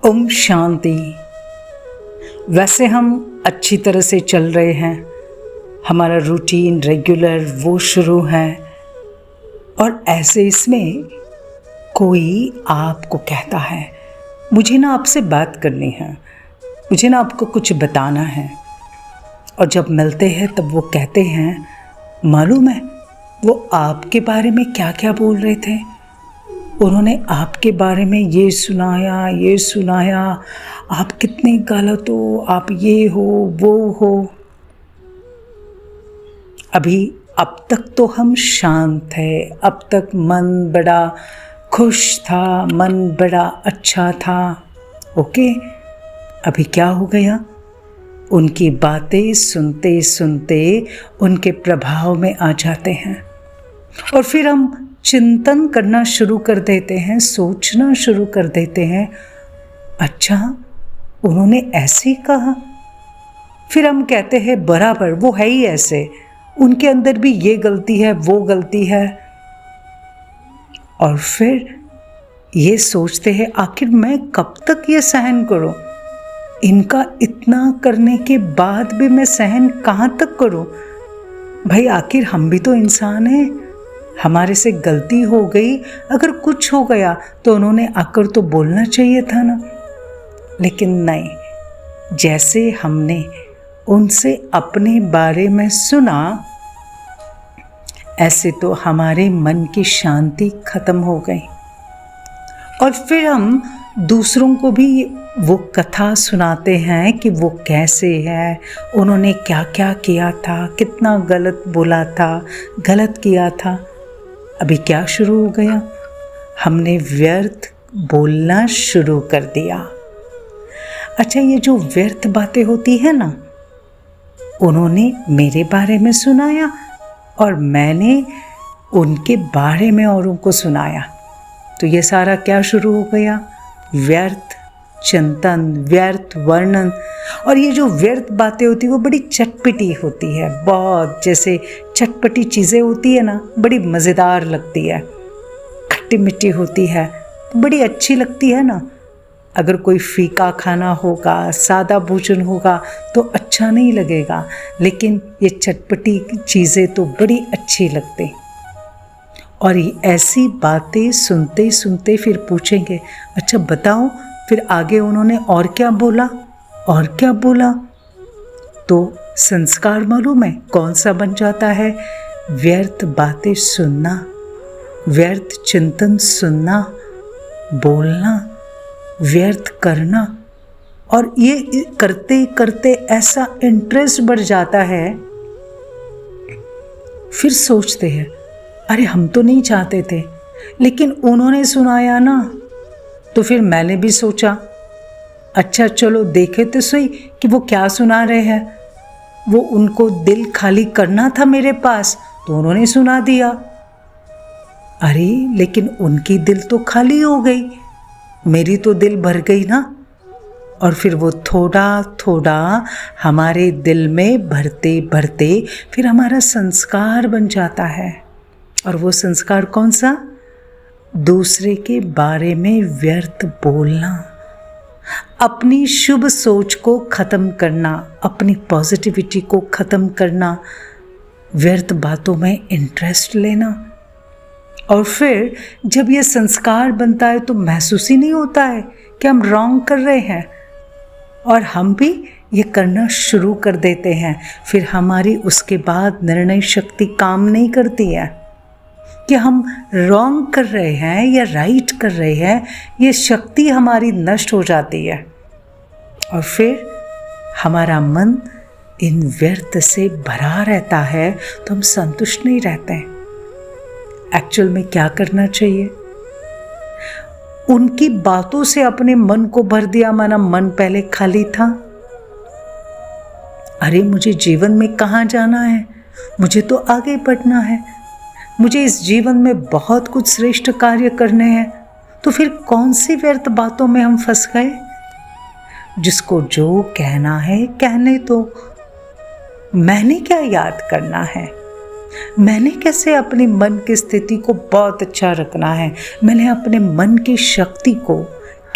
ओम शांति। वैसे हम अच्छी तरह से चल रहे हैं, हमारा रूटीन रेगुलर वो शुरू है, और ऐसे इसमें कोई आपको कहता है मुझे ना आपसे बात करनी है, मुझे ना आपको कुछ बताना है। और जब मिलते हैं तब वो कहते हैं मालूम है वो आपके बारे में क्या क्या बोल रहे थे, उन्होंने आपके बारे में ये सुनाया, आप कितने गलत हो, आप ये हो वो हो। अभी अब तक तो हम शांत थे, अब तक मन बड़ा खुश था, मन बड़ा अच्छा था। ओके, अभी क्या हो गया? उनकी बातें सुनते सुनते उनके प्रभाव में आ जाते हैं और फिर हम चिंतन करना शुरू कर देते हैं, सोचना शुरू कर देते हैं, अच्छा उन्होंने ऐसे ही कहा। फिर हम कहते हैं बराबर वो है ही ऐसे, उनके अंदर भी ये गलती है वो गलती है। और फिर ये सोचते हैं आखिर मैं कब तक ये सहन करूं, इनका इतना करने के बाद भी मैं सहन कहाँ तक करूं। भाई आखिर हम भी तो इंसान हैं, हमारे से गलती हो गई, अगर कुछ हो गया तो उन्होंने आकर तो बोलना चाहिए था ना। लेकिन नहीं, जैसे हमने उनसे अपने बारे में सुना ऐसे तो हमारे मन की शांति खत्म हो गई। और फिर हम दूसरों को भी वो कथा सुनाते हैं कि वो कैसे है, उन्होंने क्या क्या किया था, कितना गलत बोला था, गलत किया था। अभी क्या शुरू हो गया? हमने व्यर्थ बोलना शुरू कर दिया। अच्छा, ये जो व्यर्थ बातें होती है ना, उन्होंने मेरे बारे में सुनाया और मैंने उनके बारे में औरों को सुनाया, तो ये सारा क्या शुरू हो गया? व्यर्थ चिंतन, व्यर्थ वर्णन। और ये जो व्यर्थ बातें होती है वो बड़ी चटपटी होती है, बहुत जैसे चटपटी चीज़ें होती है ना, बड़ी मज़ेदार लगती है, खट्टी मीठी होती है, बड़ी अच्छी लगती है ना। अगर कोई फीका खाना होगा, सादा भोजन होगा तो अच्छा नहीं लगेगा, लेकिन ये चटपटी चीज़ें तो बड़ी अच्छी लगती। और ये ऐसी बातें सुनते सुनते फिर पूछेंगे अच्छा बताओ फिर आगे उन्होंने और क्या बोला। तो संस्कार मालूम है कौन सा बन जाता है? व्यर्थ बातें सुनना, व्यर्थ चिंतन सुनना, बोलना, व्यर्थ करना। और ये करते करते ऐसा इंटरेस्ट बढ़ जाता है, फिर सोचते हैं अरे हम तो नहीं चाहते थे, लेकिन उन्होंने सुनाया ना, तो फिर मैंने भी सोचा अच्छा चलो देखे तो सही कि वो क्या सुना रहे हैं। वो उनको दिल खाली करना था मेरे पास तो उन्होंने सुना दिया। अरे लेकिन उनकी दिल तो खाली हो गई, मेरी तो दिल भर गई ना। और फिर वो थोड़ा थोड़ा हमारे दिल में भरते भरते फिर हमारा संस्कार बन जाता है। और वो संस्कार कौन सा? दूसरे के बारे में व्यर्थ बोलना, अपनी शुभ सोच को ख़त्म करना, अपनी पॉजिटिविटी को ख़त्म करना, व्यर्थ बातों में इंटरेस्ट लेना। और फिर जब ये संस्कार बनता है तो महसूस ही नहीं होता है कि हम रॉन्ग कर रहे हैं, और हम भी ये करना शुरू कर देते हैं। फिर हमारी उसके बाद निर्णय शक्ति काम नहीं करती है कि हम रॉन्ग कर रहे हैं या राइट कर रहे हैं, ये शक्ति हमारी नष्ट हो जाती है। और फिर हमारा मन इन व्यर्थ से भरा रहता है तो हम संतुष्ट नहीं रहते हैं। एक्चुअल में क्या करना चाहिए? उनकी बातों से अपने मन को भर दिया, माना मन पहले खाली था। अरे मुझे जीवन में कहाँ जाना है, मुझे तो आगे बढ़ना है, मुझे इस जीवन में बहुत कुछ श्रेष्ठ कार्य करने हैं, तो फिर कौन सी व्यर्थ बातों में हम फंस गए? जिसको जो कहना है कहने दो, मैंने क्या याद करना है, मैंने कैसे अपने मन की स्थिति को बहुत अच्छा रखना है, मैंने अपने मन की शक्ति को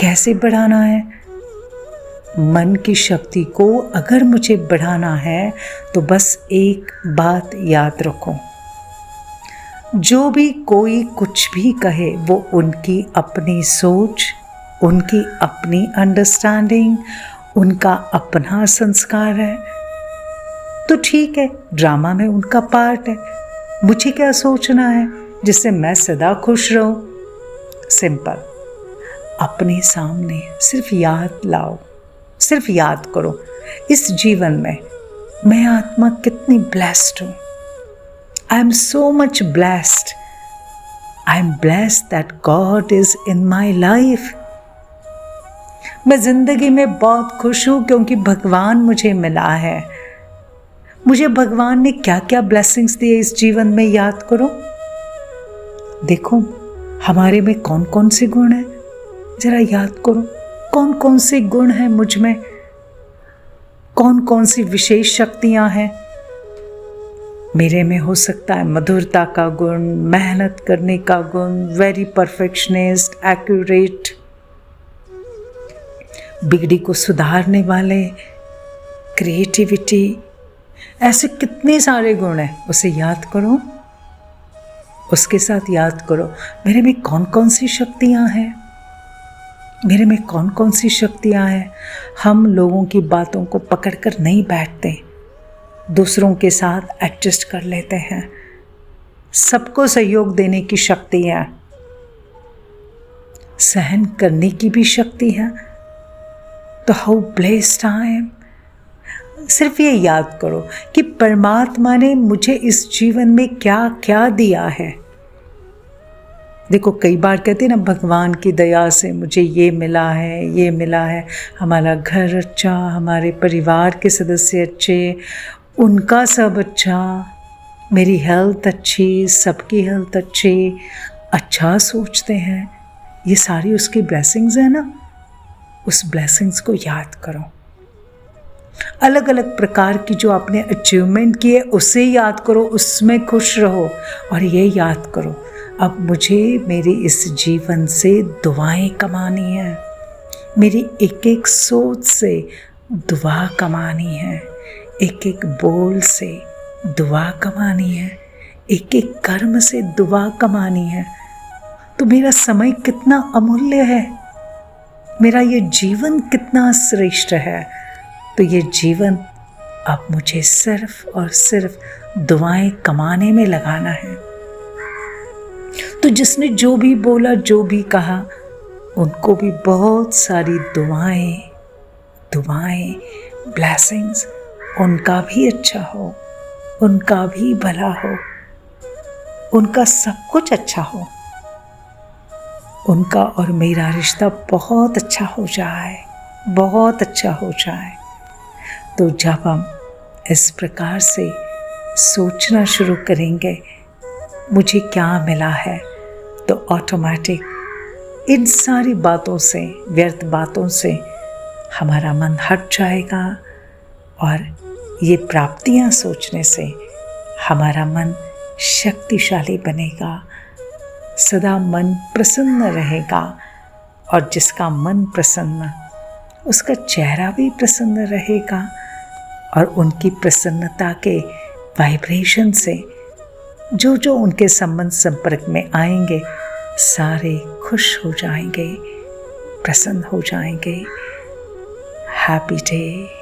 कैसे बढ़ाना है, मन की शक्ति को अगर मुझे बढ़ाना है तो बस एक बात याद रखो, जो भी कोई कुछ भी कहे वो उनकी अपनी सोच, उनकी अपनी अंडरस्टैंडिंग, उनका अपना संस्कार है। तो ठीक है, ड्रामा में उनका पार्ट है, मुझे क्या सोचना है जिससे मैं सदा खुश रहूं। सिंपल, अपने सामने सिर्फ याद लाओ, सिर्फ याद करो इस जीवन में मैं आत्मा कितनी ब्लेस्ड हूँ। I am so much blessed. I am blessed that God is in my life. मैं जिंदगी में बहुत खुश हूँ क्योंकि भगवान मुझे मिला है। मुझे भगवान ने क्या क्या ब्लेसिंग्स दिए इस जीवन में, याद करो। देखो हमारे में कौन कौन से गुण हैं, जरा याद करो। कौन कौन से गुण हैं मुझ में, कौन कौन सी विशेष शक्तियां हैं। मेरे में हो सकता है मधुरता का गुण, मेहनत करने का गुण, वेरी परफेक्शनिस्ट, एक्यूरेट, बिगड़ी को सुधारने वाले, क्रिएटिविटी, ऐसे कितने सारे गुण हैं। उसे याद करो, उसके साथ याद करो मेरे में कौन कौन सी शक्तियां हैं, मेरे में कौन कौन सी शक्तियां हैं। हम लोगों की बातों को पकड़कर नहीं बैठते, दूसरों के साथ एडजस्ट कर लेते हैं। सबको सहयोग देने की शक्ति है, सहन करने की भी शक्ति है। तो हाउ ब्लेस्ड आई एम। सिर्फ ये याद करो कि परमात्मा ने मुझे इस जीवन में क्या क्या दिया है। देखो कई बार कहते हैं ना, भगवान की दया से मुझे ये मिला है, ये मिला है। हमारा घर अच्छा, हमारे परिवार के सदस्य अच्छे, उनका सब अच्छा, मेरी हेल्थ अच्छी, सबकी हेल्थ अच्छी, अच्छा सोचते हैं। ये सारी उसकी ब्लेसिंग्स है ना। उस ब्लेसिंग्स को याद करो। अलग अलग प्रकार की जो आपने अचीवमेंट की है उसे याद करो, उसमें खुश रहो। और ये याद करो, अब मुझे मेरी इस जीवन से दुआएं कमानी है, मेरी एक एक सोच से दुआ कमानी है, एक एक बोल से दुआ कमानी है, एक एक कर्म से दुआ कमानी है। तो मेरा समय कितना अमूल्य है, मेरा ये जीवन कितना श्रेष्ठ है। तो ये जीवन अब मुझे सिर्फ और सिर्फ दुआएं कमाने में लगाना है। तो जिसने जो भी बोला, जो भी कहा, उनको भी बहुत सारी दुआएं, ब्लेसिंग्स, उनका भी अच्छा हो, उनका भी भला हो, उनका सब कुछ अच्छा हो, उनका और मेरा रिश्ता बहुत अच्छा हो जाए, बहुत अच्छा हो जाए। तो जब हम इस प्रकार से सोचना शुरू करेंगे मुझे क्या मिला है, तो ऑटोमेटिक इन सारी बातों से, व्यर्थ बातों से हमारा मन हट जाएगा और ये प्राप्तियां सोचने से हमारा मन शक्तिशाली बनेगा, सदा मन प्रसन्न रहेगा। और जिसका मन प्रसन्न, उसका चेहरा भी प्रसन्न रहेगा। और उनकी प्रसन्नता के वाइब्रेशन से जो जो उनके संपर्क में आएंगे सारे खुश हो जाएंगे, प्रसन्न हो जाएंगे। Happy day.